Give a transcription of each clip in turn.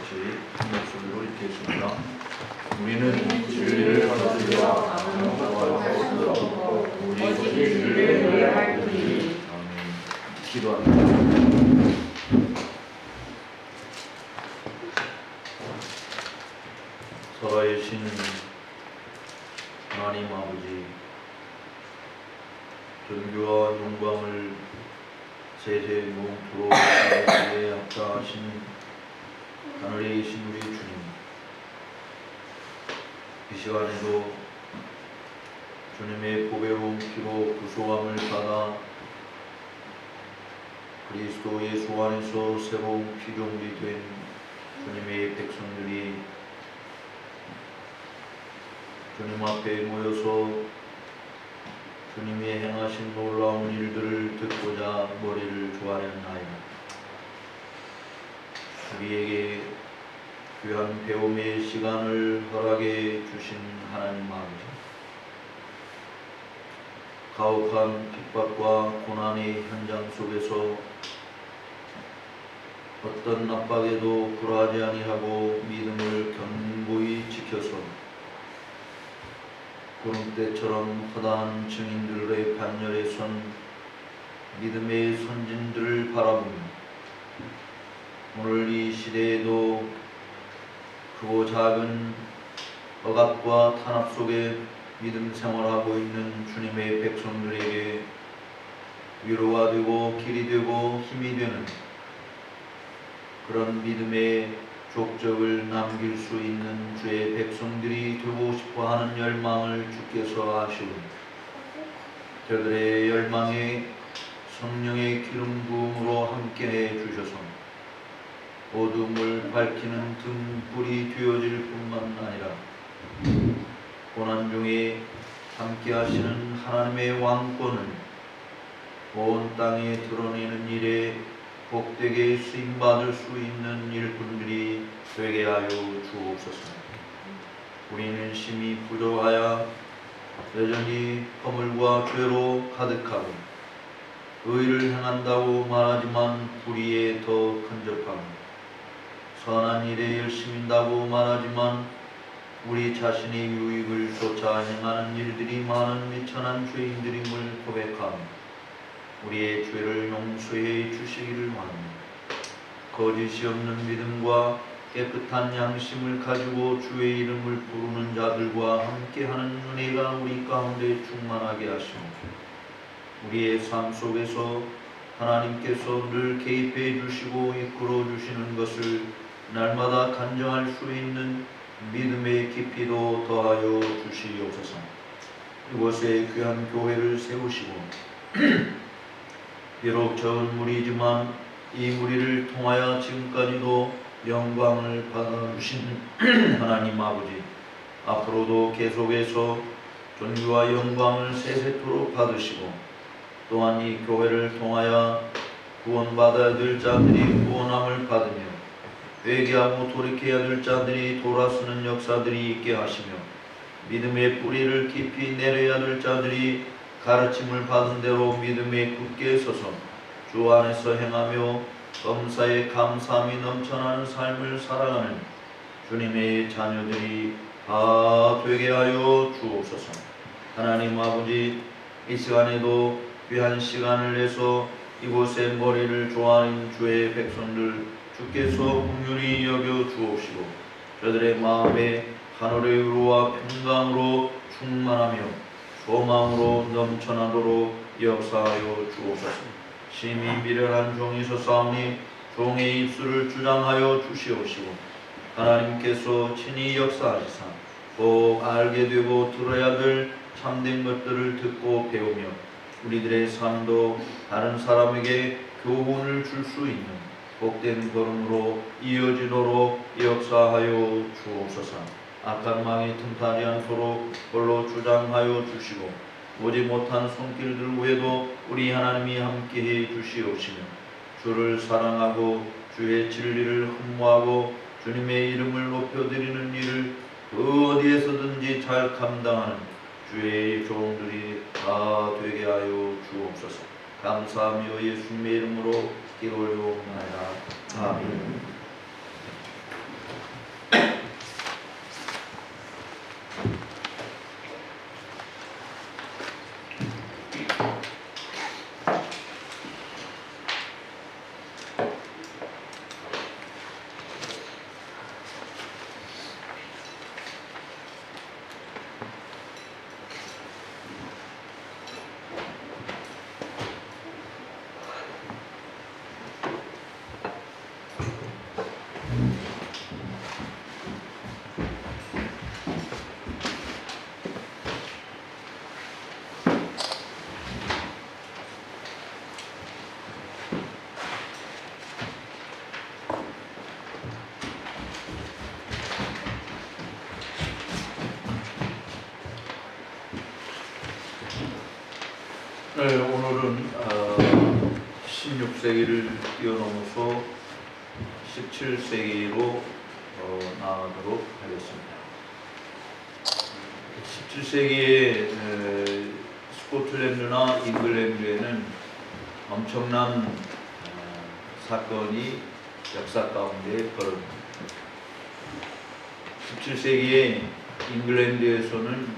같이 한 목소리로 읽겠습니다. 우리는 진리를 거스려 가능하고 할 수 없고 오직 진리를 위할 뿐이니. 아멘. 기도합니다. 살아계신 하나님 아버지, 존귀와 영광을 세세 영토로 주에 합당하신 하늘에 계신 우리 주님, 이 시간에도 주님의 보배로운 피로 구속함을 받아 그리스도 예수 안에서 새로운 피조물이 된 주님의 백성들이 주님 앞에 모여서 주님이 행하신 놀라운 일들을 듣고자 머리를 조아렸나이다. 우리에게 귀한 배움의 시간을 허락해 주신 하나님 아버지, 가혹한 핍박과 고난의 현장 속에서 어떤 압박에도 굴하지 아니하고 믿음을 견고히 지켜서 구름대처럼 허다한 증인들의 반열에 선 믿음의 선진들을 바라보며 오늘 이 시대에도 크고 작은 억압과 탄압 속에 믿음 생활하고 있는 주님의 백성들에게 위로가 되고 길이 되고 힘이 되는 그런 믿음의 족적을 남길 수 있는 주의 백성들이 되고 싶어하는 열망을 주께서 아시오니 저들의 열망에 성령의 기름 부음으로 함께해 주셔서 어둠을 밝히는 등불이 되어질 뿐만 아니라 고난 중에 함께하시는 하나님의 왕권을 온 땅에 드러내는 일에 복되게 쓰임받을 수 있는 일꾼들이 되게 하여 주옵소서. 우리는 심히 부족하여 여전히 허물과 죄로 가득하고 의를 행한다고 말하지만 불의에 더 근접하고 선한 일에 열심인다고 말하지만 우리 자신의 유익을 쫓아 행하는 일들이 많은 미천한 죄인들임을 고백하며 우리의 죄를 용서해 주시기를 원합니다. 거짓이 없는 믿음과 깨끗한 양심을 가지고 주의 이름을 부르는 자들과 함께하는 은혜가 우리 가운데 충만하게 하시고 우리의 삶 속에서 하나님께서 늘 개입해 주시고 이끌어 주시는 것을 날마다 간증할 수 있는 믿음의 깊이도 더하여 주시옵소서. 이곳에 귀한 교회를 세우시고 비록 적은 무리지만 이 무리를 통하여 지금까지도 영광을 받아주신 하나님 아버지, 앞으로도 계속해서 존귀와 영광을 세세토록 받으시고 또한 이 교회를 통하여 구원받아야 될 자들이 구원함을 받으며 회개하고 돌이켜야 될 자들이 돌아서는 역사들이 있게 하시며 믿음의 뿌리를 깊이 내려야 될 자들이 가르침을 받은 대로 믿음에 굳게 서서 주 안에서 행하며 범사에 감사함이 넘쳐나는 삶을 살아가는 주님의 자녀들이 다 되게 하여 주옵소서. 하나님 아버지, 이 시간에도 귀한 시간을 내서 이곳에 머리를 조아린 주의 백성들 주께서 긍휼히 여겨 주옵시고 저들의 마음에 하늘의 위로와 평강으로 충만하며 소망으로 넘쳐나도록 역사하여 주옵소서. 심히 미련한 종이 서사오니 종의 입술을 주장하여 주시옵시고 하나님께서 친히 역사하시사 꼭 알게 되고 들어야 될 참된 것들을 듣고 배우며 우리들의 삶도 다른 사람에게 교훈을 줄 수 있는 복된 걸음으로 이어지도록 역사하여 주옵소서. 악한 망이 틈타지 않도록 홀로 주장하여 주시고 오지 못한 손길들 외에도 우리 하나님이 함께해 주시옵시며 주를 사랑하고 주의 진리를 흠모하고 주님의 이름을 높여드리는 일을 그 어디에서든지 잘 감당하는 주의 종들이 다 되게 하여 주옵소서. 감사하며 예수님의 이름으로 기도를 올려옵나이다. 아멘. 네, 오늘은 16세기를 뛰어넘어서 17세기로 나아가도록 하겠습니다. 17세기에 스코틀랜드나 잉글랜드에는 엄청난 사건이 역사 가운데 벌어집니다. 17세기에 잉글랜드에서는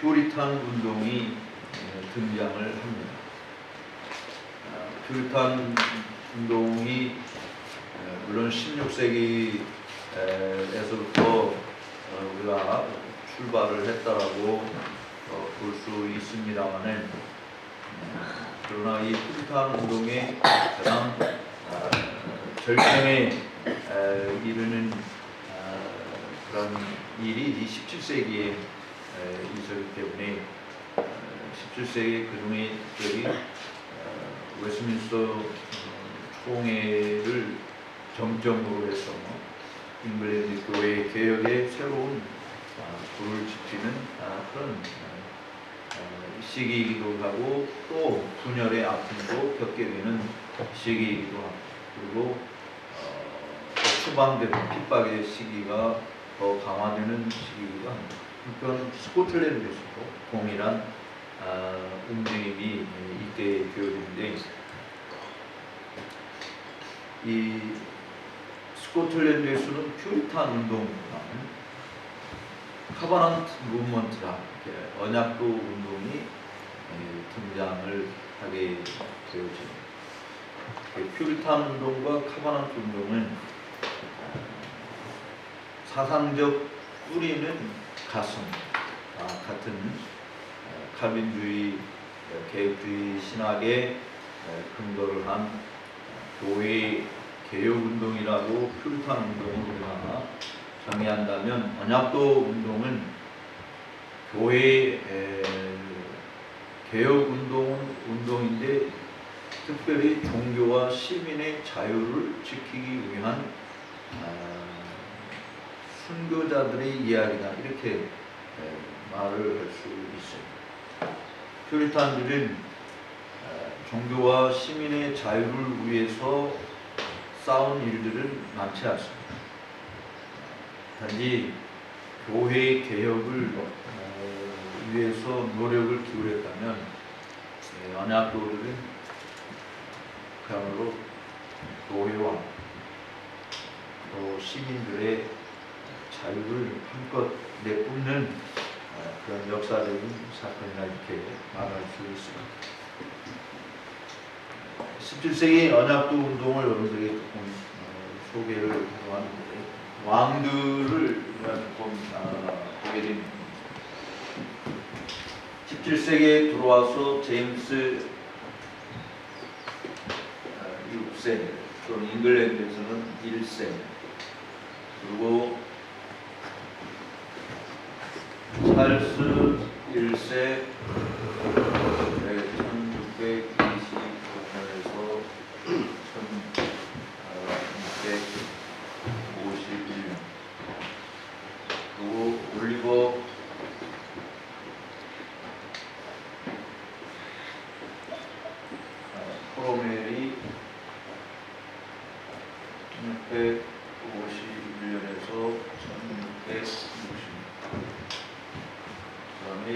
퓨리탄 운동이 등장을 합니다. 퓨리탄 운동이 물론 16세기에서부터 우리가 출발을 했다라고 볼 수 있습니다만은 그러나 이 퓨리탄 운동의 가장 절정에 이르는 그런 일이 17세기에 있었기 때문에 17세기 그중에 특별히 웨스민스터 총회를 정점으로 해서 잉글랜드 교회 개혁의 새로운 불을 지피는 그런 시기이기도 하고 또 분열의 아픔도 겪게 되는 시기이기도 하고 그리고 추방되는 핍박의 시기가 더 강화되는 시기이기도 합니다. 그런 스코틀랜드에서도 동일한 움직임이 있게 되어지는데 이 스코틀랜드에서는 퓨리탄 운동이라는 카바넌트 무브먼트라 언약도 운동이 등장을 하게 되어집니다. 퓨리탄 운동과 카바넌트 운동은 사상적 뿌리는 같습니다. 같은 칼빈주의, 개혁주의 신학에 근거를 한 교회 개혁운동이라고 퓨리탄 운동을 우리가 정의한다면 언약도 운동은 교회 개혁운동인데 특별히 종교와 시민의 자유를 지키기 위한 순교자들의 이야기다 이렇게 말을 할 수 있습니다. 퓨리탄들은 종교와 시민의 자유를 위해서 싸운 일들은 많지 않습니다. 단지 교회 개혁을 위해서 노력을 기울였다면 언약도들은 그야말로 교회와 또 시민들의 자유를 한껏 내뿜는 그런 역사적인 사건이라 이렇게 말할 수 있습니다. 17세기 언약도 운동을 여러분들에게 조금 소개를 하고 하는데 왕들을 조금 보게 됩니다. 17세기에 들어와서 제임스 6세 또는 잉글랜드에서는 1세 그리고 찰스 1세 1625년에서 1651년 그리고 올리버 크로멜이 1651년에서 1660년 그다음에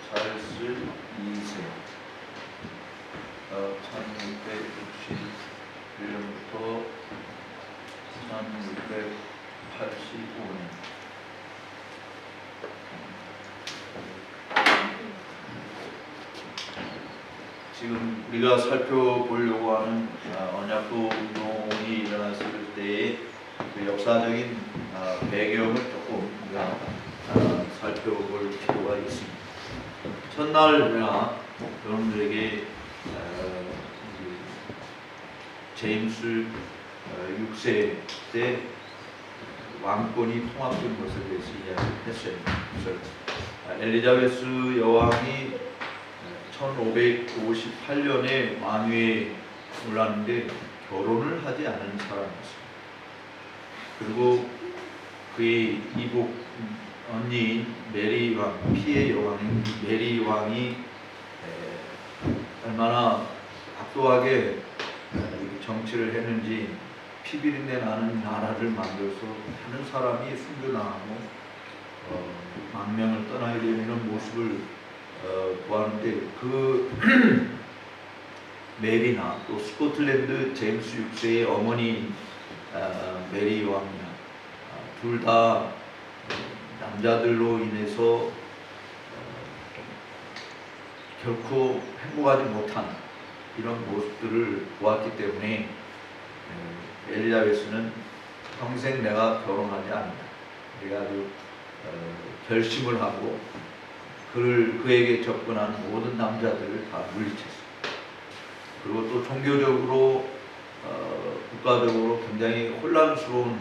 찰스 2세 1661년부터 1685년 지금 우리가 살펴보려고 하는 언약도 운동이 일어났을 때의 그 역사적인 배경을 조금 우리가 살펴볼 필요가 있습니다. 첫날 우리가 여러분들에게 제임스 6세 때 왕권이 통합된 것에 대해서 이야기했어요. 그래서 엘리자베스 여왕이 1558년에 왕위에 올랐는데 결혼을 하지 않은 사람이었습니다. 그리고 그의 이복 언니인 메리 왕, 피의 여왕인 메리 왕이 얼마나 압도하게 정치를 했는지 피비린내 나는 나라를 만들어서 하는 사람이 숨겨나가고 망명을 떠나게 되는 모습을 보았는데 그 메리나 또 스코틀랜드 제임스 6세의 어머니 메리 왕이나 둘 다 남자들로 인해서 결코 행복하지 못한 이런 모습들을 보았기 때문에 엘리자베스는 평생 내가 결혼하지 않는다. 내가 아주 결심을 하고 그에게 접근한 모든 남자들을 다 물리쳤습니다. 그리고 또 종교적으로 국가적으로 굉장히 혼란스러운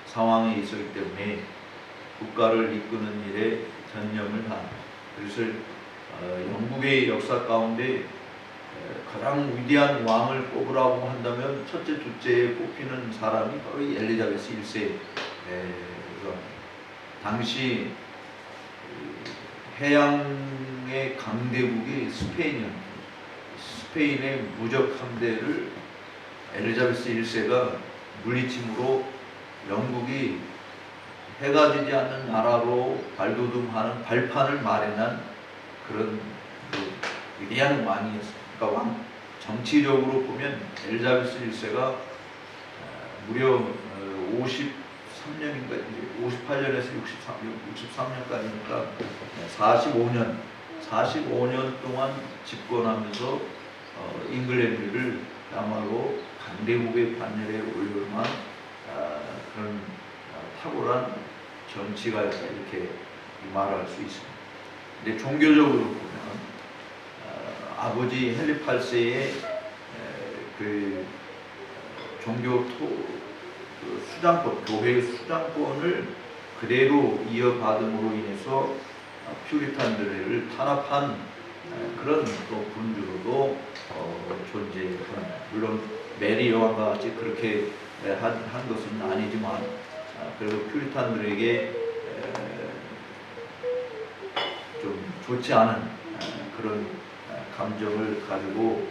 상황에 있었기 때문에 국가를 이끄는 일에 전념을 한 그래서 영국의 역사 가운데 가장 위대한 왕을 뽑으라고 한다면 첫째, 둘째에 뽑히는 사람이 바로 이 엘리자베스 1세. 당시 해양의 강대국이 스페인이었는데 스페인의 무적 함대를 엘리자베스 1세가 물리침으로 영국이 해가 지지 않는 나라로 발돋움하는 발판을 마련한 그런 위대한 왕이었습니다. 그러니까 정치적으로 보면 엘리자베스 1세가 무려 53년인가 58년에서 63년까지니까 45년 동안 집권하면서 잉글랜드를 야말로 강대국의 반열에 올려만 그런 탁월한 정치가였다 이렇게 말할 수 있습니다. 근데 종교적으로 보면 아버지 헨리 8세의 그 종교 수장권, 교회의 수장권을 그대로 이어받음으로 인해서 퓨리탄들을 탄압한 그런 또 군주로도 존재합니다. 물론 메리 여왕과 같이 그렇게 한 것은 아니지만 그래도 퓨리탄들에게 좀 좋지 않은 그런 감정을 가지고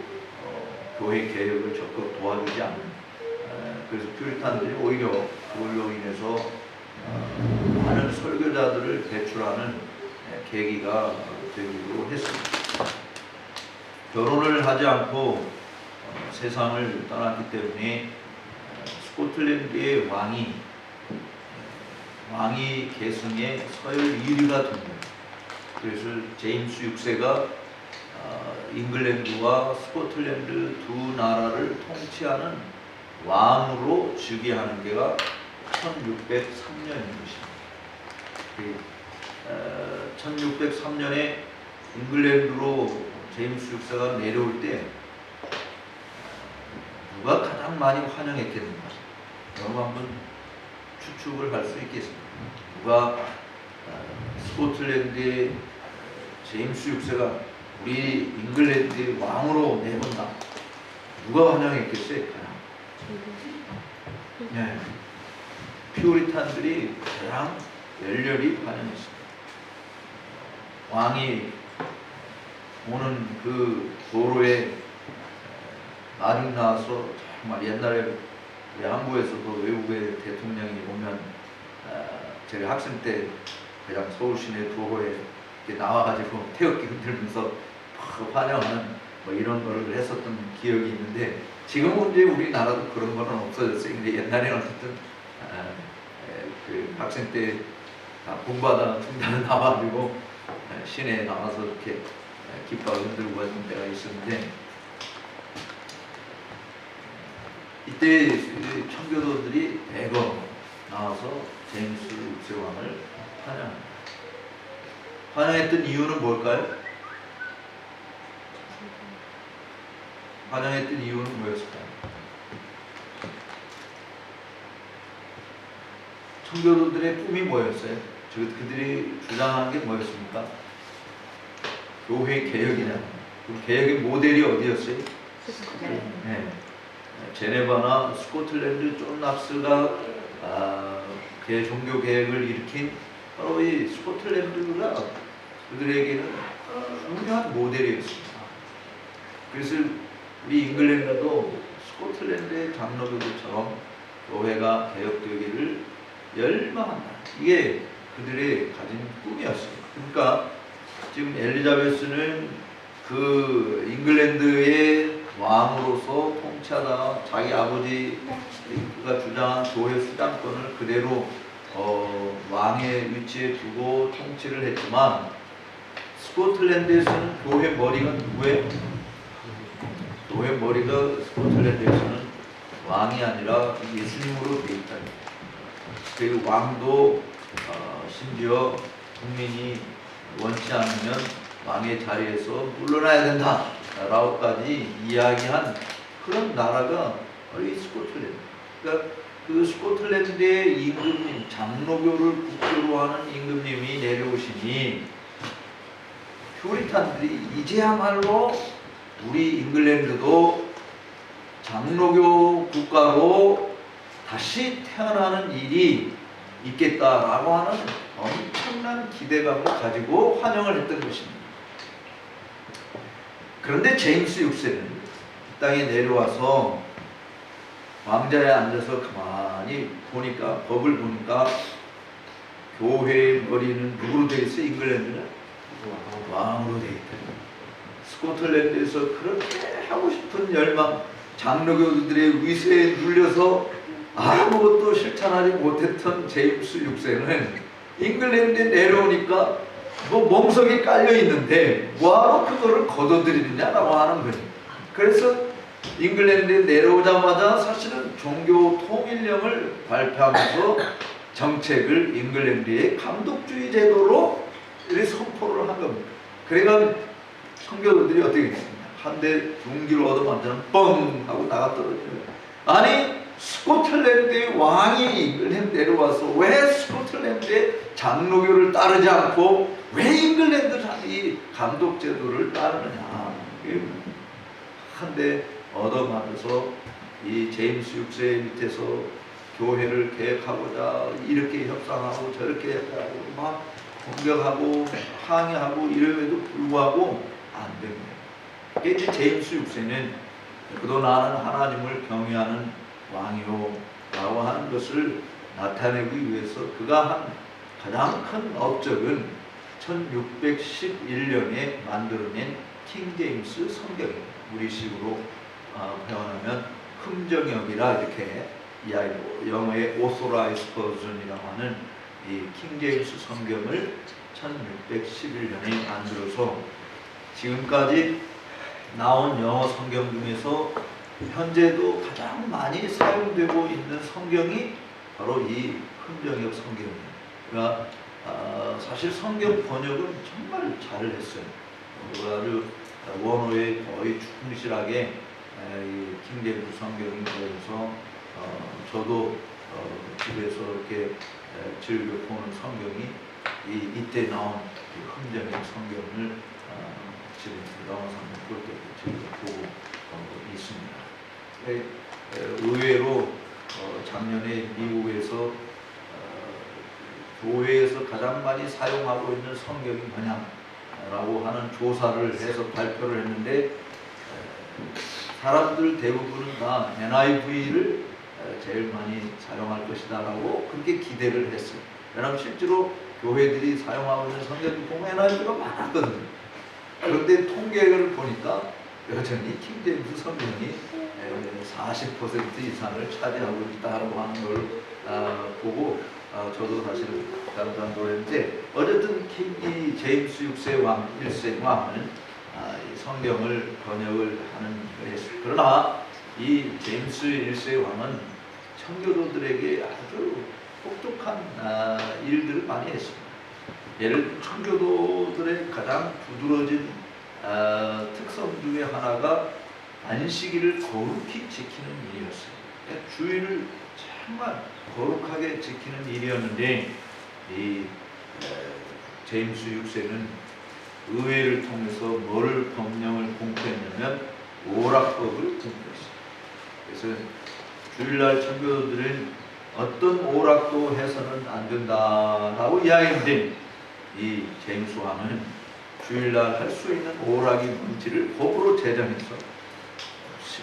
교회 개혁을 적극 도와주지 않는 그래서 퓨리탄들이 오히려 그걸로 인해서 많은 설교자들을 배출하는 계기가 되기도 했습니다. 결혼을 하지 않고 세상을 떠났기 때문에 스코틀랜드의 왕이 계승의 서열 1위가 됩니다. 그래서 제임스 6세가 잉글랜드와 스코틀랜드 두 나라를 통치하는 왕으로 즉위하는 게가 1603년인 것입니다. 1603년에 잉글랜드로 제임스 6세가 내려올 때 누가 가장 많이 환영했겠는가? 여러분 한번 추측을 할 수 있겠습니다. 누가 스코틀랜드의 제임스 6세가 우리 잉글랜드의 왕으로 내본다. 누가 환영했겠어요? 네. 퓨리탄들이 가장 열렬히 환영했습니다. 왕이 오는 그 도로에 나중 나와서 정말 옛날에 우리 한국에서도 외국의 대통령이 오면 제가 학생 때 그냥 서울 시내 도로에 나와가지고 태극기 흔들면서 환영하는 뭐 이런 거를 했었던 기억이 있는데 지금은 이제 우리나라도 그런 거는 없어졌어요. 근데 옛날에는 어쨌든 그 학생 때 공부하다가 중단에 나와가지고 시내에 나와서 이렇게 깃발 흔들고 하는 데가 있었는데 이때 청교도들이 대거 나와서 제임스 6세 왕을 환영합니다. 환영했던 이유는 뭘까요? 환영했던 이유는 뭐였을까요? 청교도들의 꿈이 뭐였어요? 그들이 주장한 게 뭐였습니까? 교회 개혁이냐. 그 개혁의 모델이 어디였어요? 네. 제네바나 스코틀랜드 존 납스가 종교 개혁을 일으킨 바로 이 스코틀랜드가 그들에게는 중요한 모델이었습니다. 그래서 우리 잉글랜드도 스코틀랜드의 장로교들처럼 교회가 개혁되기를 열망한다. 이게 그들의 가진 꿈이었어요. 그러니까 지금 엘리자베스는 그 잉글랜드의 왕으로서 통치하다가 자기 아버지가 주장한 교회 수장권을 그대로 왕의 위치에 두고 통치를 했지만, 스코틀랜드에서는 교회 머리가 누구예요? 교회 머리가 스코틀랜드에서는 왕이 아니라 예수님으로 되어 있다. 그 왕도 심지어 국민이 원치 않으면 왕의 자리에서 물러나야 된다 라고까지 이야기한 그런 나라가 이 스코틀랜드. 그러니까 그 스코틀랜드의 임금님, 장로교를 국교로 하는 임금님이 내려오시니 퓨리탄들이 이제야말로 우리 잉글랜드도 장로교 국가로 다시 태어나는 일이 있겠다라고 하는 엄청난 기대감을 가지고 환영을 했던 것입니다. 그런데 제임스 6세는 땅에 내려와서 왕자에 앉아서 가만히 보니까, 법을 보니까 교회의 머리는 누구로 되어 있어? 잉글랜드는 왕으로 되어 있다. 스코틀랜드에서 그렇게 하고 싶은 열망, 장로교들의 위세에 눌려서 아무것도 실천하지 못했던 제임스 6세는 잉글랜드에 내려오니까 뭐 멍석이 깔려 있는데 뭐하러 그거를 걷어들이느냐라고 하는 거예요. 그래서 잉글랜드에 내려오자마자 사실은 종교 통일령을 발표하면서 정책을 잉글랜드의 감독주의 제도로 선포를 한 겁니다. 그러니까 성교도들이 어떻게 했습니까? 한 대 둥기를 얻어맞으면 뻥 하고 나가 떨어져요. 아니 스코틀랜드의 왕이 잉글랜드 내려와서 왜 스코틀랜드의 장로교를 따르지 않고 왜 잉글랜드 이 감독 제도를 따르느냐. 한 대 얻어맞아서 이 제임스 6세 밑에서 교회를 개혁하고자 이렇게 협상하고 저렇게 하고 막 공격하고 항의하고 이름에도 불구하고 안 됩니다. 이제 제임스 6세는 그도 나는 하나님을 경외하는 왕이요 라고 하는 것을 나타내기 위해서 그가 한 가장 큰 업적은 1611년에 만들어낸 킹 제임스 성경입니다. 우리식으로 표현하면 흠정역이라 이렇게 영어의 오소라이즈 버전이라고 하는 이 킹 제임스 성경을 1611년에 만들어서 지금까지 나온 영어 성경 중에서 현재도 가장 많이 사용되고 있는 성경이 바로 이 흠정역 성경입니다. 그러니까 사실 성경 번역은 정말 잘했어요. 아주 원어에 거의 충실하게 이 킹제임스 성경이 되어서 저도 집에서 이렇게 즐겨 보는 성경이 이때 나온 흠정역 성경을 지금 영어 성경 볼 때 즐겨 보고 있습니다. 의외로 작년에 미국에서 교회에서 가장 많이 사용하고 있는 성경이 뭐냐라고 하는 조사를 해서 발표를 했는데 사람들 대부분은 다 NIV를 제일 많이 사용할 것이다 라고 그렇게 기대를 했어요. 왜냐하면 실제로 교회들이 사용하고 있는 성경이 보면 NIV가 많았거든요. 그런데 통계를 보니까 여전히 킹제임스 성경이 40% 이상을 차지하고 있다고 하는 걸 보고 저도 사실 깜짝 놀랐는데, 어쨌든 이 제임스 6세 왕, 1세 왕은 이 성경을 번역을 하는 거였어요. 그러나 이 제임스 1세 왕은 청교도들에게 아주 혹독한 일들을 많이 했습니다. 예를 들어 청교도들의 가장 두드러진 특성 중에 하나가 안식일을 거룩히 지키는 일이었어요. 그러니까 주일을 정말 거룩하게 지키는 일이었는데 이 제임스 6세는 의회를 통해서 뭐를 법령을 공포했냐면 오락법을 공포했어요. 그래서 주일날 청교도들은 어떤 오락도 해서는 안 된다라고 이야기했는데, 이 제임스 왕은 주일날 할 수 있는 오락이 뭔지를 법으로 제정해서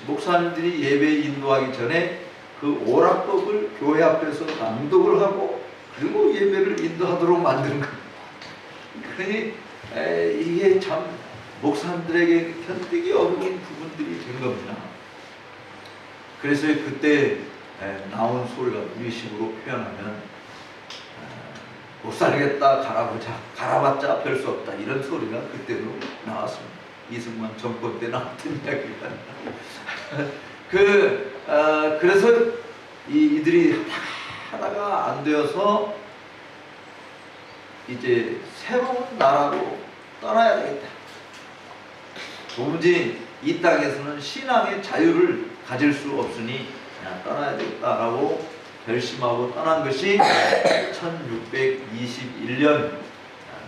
목사님들이 예배 인도하기 전에 그 오락법을 교회 앞에서 낭독을 하고 그리고 예배를 인도하도록 만드는 거예요. 그러니 이게 참 목사님들에게 견디기 어려운 부분들이 된 겁니다. 그래서 그때 나온 소리가 우리 식으로 표현하면 못 살겠다, 갈아보자, 갈아봤자 별 수 없다, 이런 소리가 그때도 나왔습니다. 이승만 정권 때 나왔던 이야기가. 그래서 이들이 하다가 안 되어서 이제 새로운 나라로 떠나야 되겠다. 도무지 이 땅에서는 신앙의 자유를 가질 수 없으니 그냥 떠나야 되겠다라고 결심하고 떠난 것이 1621년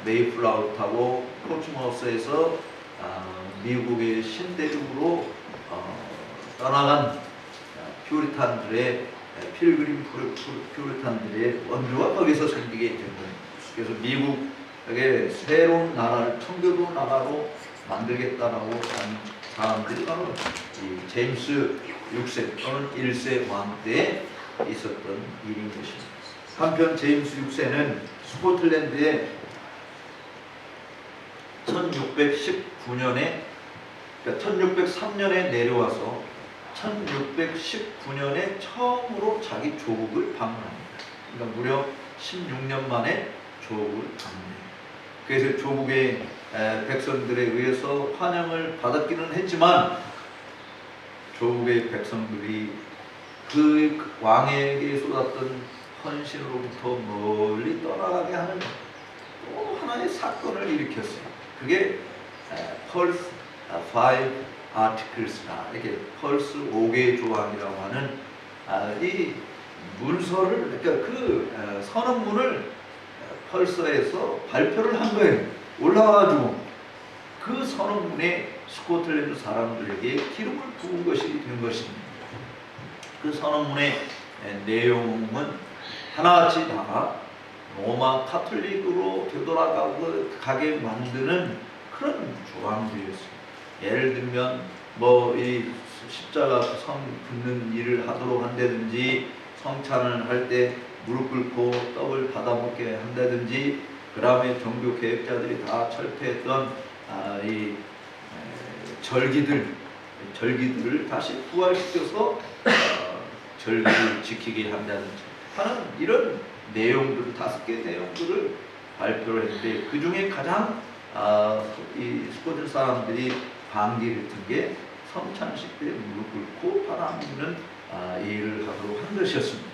메이플라워 타고 포츠마우스에서 미국의 신대륙으로 떠나간 퓨리탄들의 필그림 퓨리탄들의 원조가 거기서 생기게 된 거예요. 그래서 미국에게 새로운 나라를 청교도 나라로 만들겠다라고 하는 사람들이 바로 이 제임스 6세 또는 1세 왕 때 있었던 일인 것입니다. 한편 제임스 6세는 스코틀랜드에 1619년에 그러니까 1603년에 내려와서 1619년에 처음으로 자기 조국을 방문합니다. 그러니까 무려 16년 만에 조국을 방문해요. 그래서 조국의 백성들에 의해서 환영을 받았기는 했지만 조국의 백성들이 그 왕에게 쏟았던 헌신으로부터 멀리 떠나가게 하는 또 하나의 사건을 일으켰어요. 그게 펄스 5 아티클스나 이렇게 펄스 5개의 조항이라고 하는 이 문서를, 그러니까 그 선언문을 펄서에서 발표를 한 거예요. 올라와가지고 그 선언문에 스코틀랜드 사람들에게 기름을 부은 것이 된 것입니다. 그 선언문의 내용은 하나같이 다 로마 카톨릭으로 되돌아가게 만드는 그런 조항들이었어요. 예를 들면 이 십자가 성 긋는 일을 하도록 한다든지, 성찬을 할 때 무릎 꿇고 떡을 받아먹게 한다든지, 그 다음에 종교 개혁자들이 다 철폐했던 이 절기들을 다시 부활시켜서 절기를 지키게 한다든지 하는 이런 내용들, 5개 내용들을 발표를 했는데, 그 중에 가장 이 스코틀 사람들이 반기했던 게 성찬식 때 무릎 꿇고 받아먹는 일을 하도록 한 것이었습니다.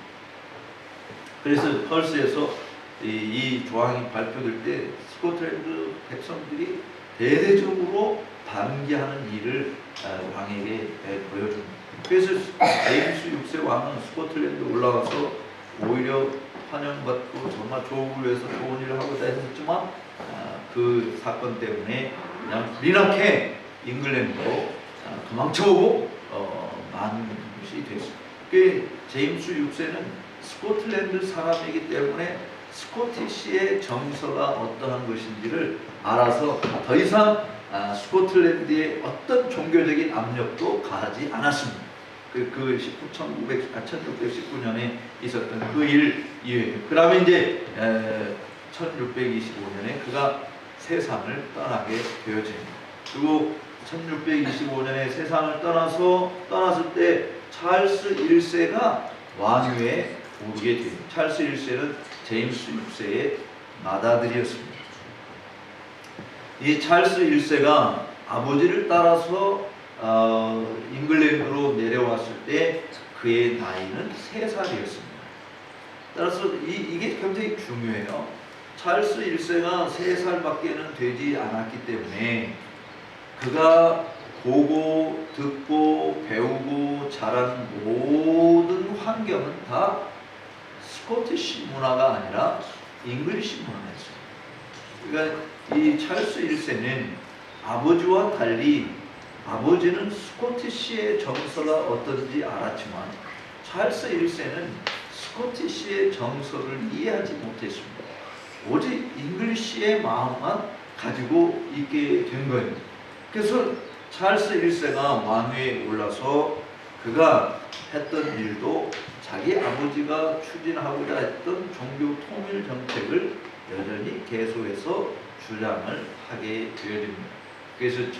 그래서 펄스에서 이 조항이 발표될 때 스코틀랜드 백성들이 대대적으로 반기하는 일을 왕에게 보여줍니다. 그래서 제임스 6세 왕은 스코틀랜드에 올라가서 오히려 환영받고 정말 조국을 위해서 좋은 일을 하고자 했었지만 그 사건 때문에 그냥 불이 나게 잉글랜드로 도망쳐오고 많은 것이 됐습니다. 그 제임스 6세는 스코틀랜드 사람이기 때문에 스코티시의 정서가 어떠한 것인지를 알아서 더 이상 스코틀랜드에 어떤 종교적인 압력도 가하지 않았습니다. 그 1619년에 있었던 그 일 이외에, 그 다음에 이제 1625년에 그가 세상을 떠나게 되어집니다. 그리고 1625년에 세상을 떠났을 때 찰스 1세가 왕위에 오르게 됩니다. 찰스 1세는 제임스 6세의 맏아들이었습니다. 이 찰스 1세가 아버지를 따라서 잉글랜드로 내려왔을 때 그의 나이는 3살이었습니다. 따라서 이게 굉장히 중요해요. 찰스 1세가 3살밖에는 되지 않았기 때문에 그가 보고 듣고 배우고 자란 모든 환경은 다 스코티시 문화가 아니라 잉글리시 문화였어요. 그러니까 이 찰스 1세는 아버지와 달리 아버지는 스코티시의 정서가 어떤지 알았지만 찰스 1세는 스코티시의 정서를 이해하지 못했습니다. 오직 잉글리시의 마음만 가지고 있게 된 거예요. 그래서 찰스 1세가 왕위에 올라서 그가 했던 일도 자기 아버지가 추진하고자 했던 종교 통일 정책을 여전히 계속해서 주장을 하게 되어집니다. 그래서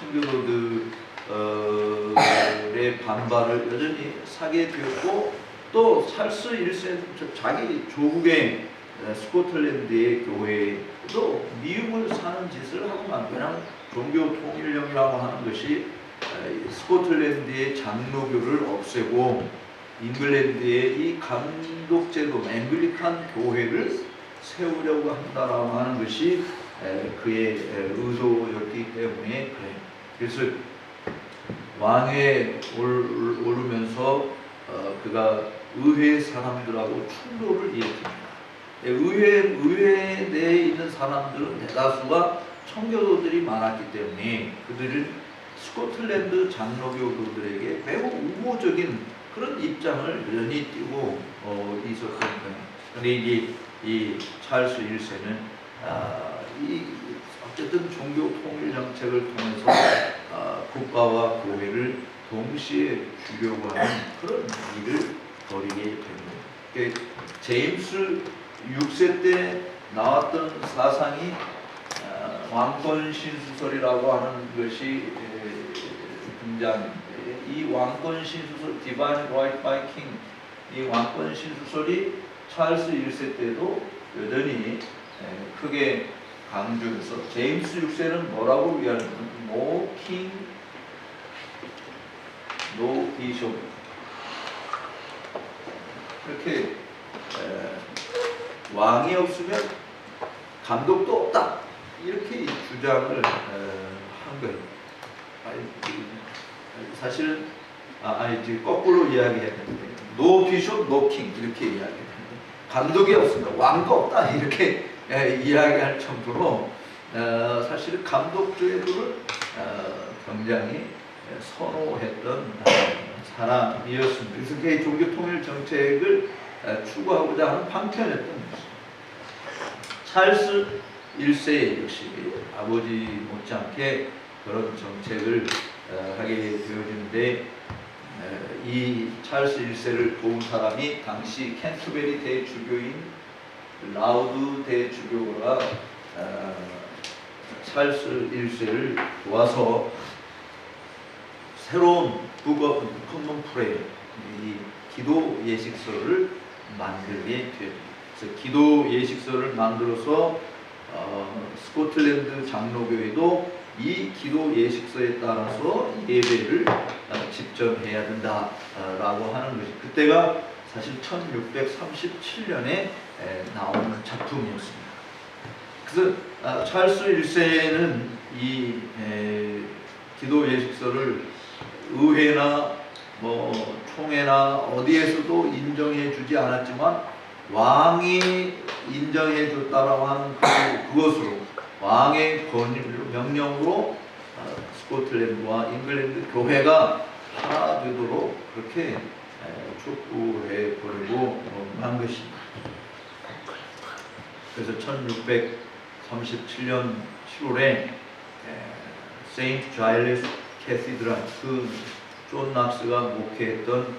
청교도들의 반발을 여전히 사게 되었고, 또 찰스 1세는 자기 조국의 스코틀랜드의 교회도 미움을 사는 짓을 하고만, 왜냐하면 종교 통일령이라고 하는 것이 스코틀랜드의 장로교를 없애고 잉글랜드의 이 감독제도 앵글리칸 교회를 세우려고 한다라고 하는 것이 그의 의도였기 때문에 그래요. 그래서 왕에 오르면서 그가 의회 사람들하고 충돌을 일으킵니다. 의회 내에 있는 사람들은 대다수가 청교도들이 많았기 때문에 그들은 스코틀랜드 장로교도들에게 매우 우호적인 그런 입장을 여전히 띄고 있었던 거예요. 그런데 이제 이 찰스 1세는 어쨌든 종교 통일 정책을 통해서 국가와 교회를 동시에 주려고 하는 그런 일을 벌이게 됩니다. 제임스 6세 때 나왔던 사상이 왕권 신수설이라고 하는 것이 등장합니다. 이 왕권 신수설, Divine Right by King, 이 왕권 신수설이 찰스 1세 때도 여전히 크게 강조해서, 제임스 6세는 뭐라고 위하냐면 No King, No Bishop, 이렇게 왕이 없으면 감독도 없다, 이렇게 주장을 한 거예요. 사실은 이제 거꾸로 이야기해야 되는데 No Bishop, No King 이렇게 이야기해요. 감독이 없으면 왕도 없다, 이렇게 이야기할 정도로 사실은 감독제도를 굉장히 선호했던 사람이었습니다. 그래서 그의 종교 통일 정책을 추구하고자 하는 방편이었던 것입니다. 찰스 1세 역시 아버지 못지않게 그런 정책을 하게 되어지는데, 이 찰스 1세를 도운 사람이 당시 캔터베리 대주교인 라우드 대주교가 찰스 1세를 도와서 새로운 북 오브 커먼 프레이어, 이 기도 예식서를 만들게 됩니다. 그래서 기도 예식서를 만들어서 스코틀랜드 장로교회도 이 기도 예식서에 따라서 예배를 집전해야 된다라고 하는 것이, 그때가 사실 1637년에 나온 작품이었습니다. 그래서 찰스 1세는 이 기도 예식서를 의회나 총회나 어디에서도 인정해 주지 않았지만 왕이 인정해 줬다라고 하는 그것으로, 왕의 명령으로 스코틀랜드와 잉글랜드 교회가 하나 되도록 그렇게 촉구해 버리고 한 것입니다. 그래서 1637년 7월에 세인트 자일리스 캐시드랄, 존 낙스가 목회했던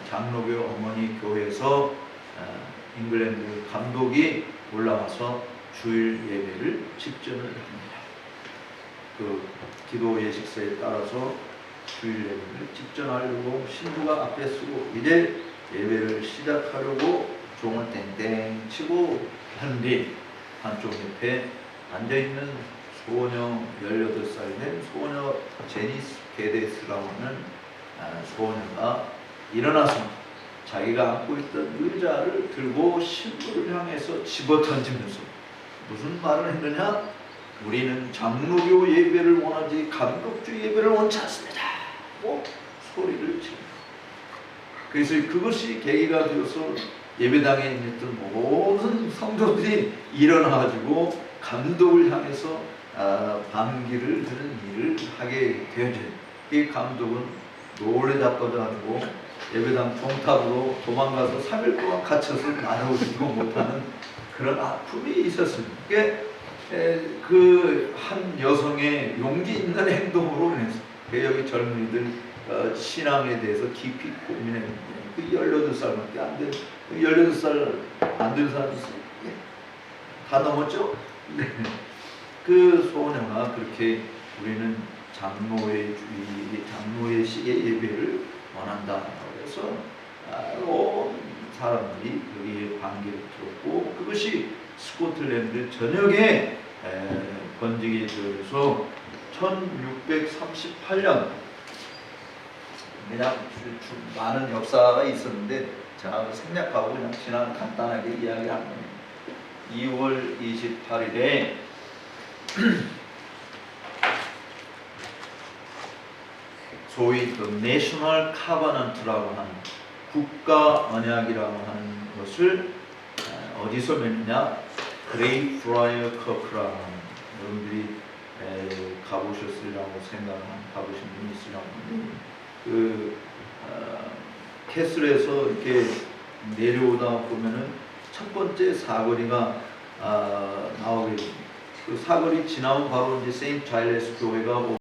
장로교 어머니 교회에서 잉글랜드 감독이 올라와서 주일 예배를 집전을 합니다. 그 기도 예식서에 따라서 주일 예배를 집전하려고 신부가 앞에 서고 이제 예배를 시작하려고 종을 땡땡 치고 하는데, 한쪽 옆에 앉아있는 소녀, 18살 된 소녀 제니스 게데스라고 하는 소녀가 일어나서 자기가 안고 있던 의자를 들고 신부를 향해서 집어던지면서 무슨 말을 했느냐? 우리는 장로교 예배를 원하지 감독주 예배를 원치 않습니다. 소리를 칩니다. 그래서 그것이 계기가 되어서 예배당에 있던 모든 성도들이 일어나가지고 감독을 향해서 반기를 드는 일을 하게 되어져요. 이 감독은 놀래 자빠져가지고 예배당 종탑으로 도망가서 3일 동안 갇혀서 나오지도 못하는 그런 아픔이 있었습니다. 그 한 여성의 용기 있는 행동으로 인해서 여기 젊은이들 신앙에 대해서 깊이 고민했는데 그 18살밖에 안 된, 18살 안 된 사람이 있어요. 다 넘었죠? 네. 그 소녀가 그렇게 우리는 장로의 장로의 예배를 원한다. 그래서 온 사람들이 여기에 관계를 들었고 그것이 스코틀랜드 전역에 번지게 되어서 1638년 그냥 많은 역사가 있었는데 제가 생략하고 그냥 지난 간단하게 이야기한 겁니다. 2월 28일에 소위 그 내셔널 카바넌트라고 하는 국가 언약이라고 하는 것을 어디서 맺느냐? 그레이프라이어 커크라고 하는, 여러분들이 가보셨으리라고 생각하는, 가보신 분이 있으려고 하는데 그 캐슬에서 이렇게 내려오다 보면은 첫 번째 사거리가 나오게 됩니다. 그 사거리 지나면 바로 이제 세인트 자일레스 교회가